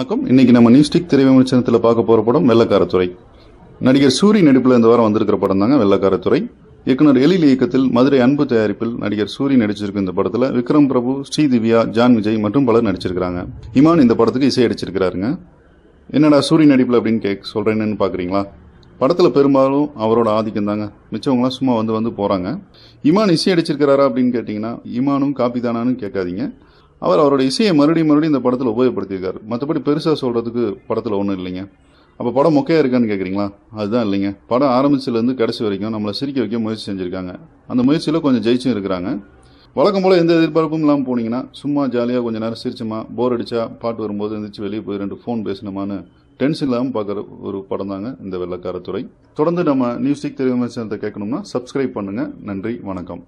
வணக்கம். இன்னைக்கு நம்ம நியூஸ்டிக் திரை விமர்சனத்தில் பார்க்க போற படம் வெள்ளக்காரத்துறை. நடிகர் சூரி நடிப்பில் இந்த வாரம் வந்திருக்கிற படம் தாங்க வெள்ளக்காரத்துறை. இயக்குனர் எழில் இயக்கத்தில் மதுரை அன்பு தயாரிப்பில் நடிகர் சூரி நடிச்சிருக்க இந்த படத்துல விக்ரம் பிரபு, ஸ்ரீ திவ்யா, ஜான் விஜய் மற்றும் பலர் நடிச்சிருக்காங்க. இமான் இந்த படத்துக்கு இசை அடிச்சிருக்காருங்க. என்னடா சூரி நடிப்பில் அப்படின்னு சொல்றேன்னு பாக்குறீங்களா? படத்துல பெரும்பாலும் அவரோட ஆதிக்கம் தாங்க. மிச்சவங்களாம் சும்மா வந்து போறாங்க. இமான் இசை அடிச்சிருக்கிறாரா அப்படின்னு கேட்டீங்கன்னா இமானும் காப்பி தானான்னு கேட்காதீங்க. அவரோட இசையை மறுபடியும் இந்த படத்தில் உபயோகப்படுத்தியிருக்காரு. மற்றபடி பெருசாக சொல்றதுக்கு படத்தில் ஒன்றும் இல்லைங்க. அப்போ படம் மொக்கையா இருக்கான்னு கேட்குறீங்களா? அதுதான் இல்லைங்க. படம் ஆரம்பிச்சிலேருந்து கடைசி வரைக்கும் நம்மளை சிரிக்க வைக்க முயற்சி செஞ்சுருக்காங்க. அந்த முயற்சியில் கொஞ்சம் ஜெயிச்சும் இருக்கிறாங்க. வழக்கம் போல் எந்த எதிர்பார்ப்பும் இல்லாமல் போனீங்கன்னா சும்மா ஜாலியாக கொஞ்சம் நேரம் சிரிச்சுமா, போர் அடிச்சா பாட்டு வரும்போது எந்திரிச்சு வெளியே போய் 2 ஃபோன் பேசணுமான்னு டென்ஷன் இல்லாமல் பார்க்குற ஒரு படம் தாங்க இந்த வெள்ளக்காரத்துறை. தொடர்ந்து நம்ம நியூஸ்டிக் திரை விமர்சனத்தை கேட்கணும்னா சப்ஸ்கிரைப் பண்ணுங்க. நன்றி, வணக்கம்.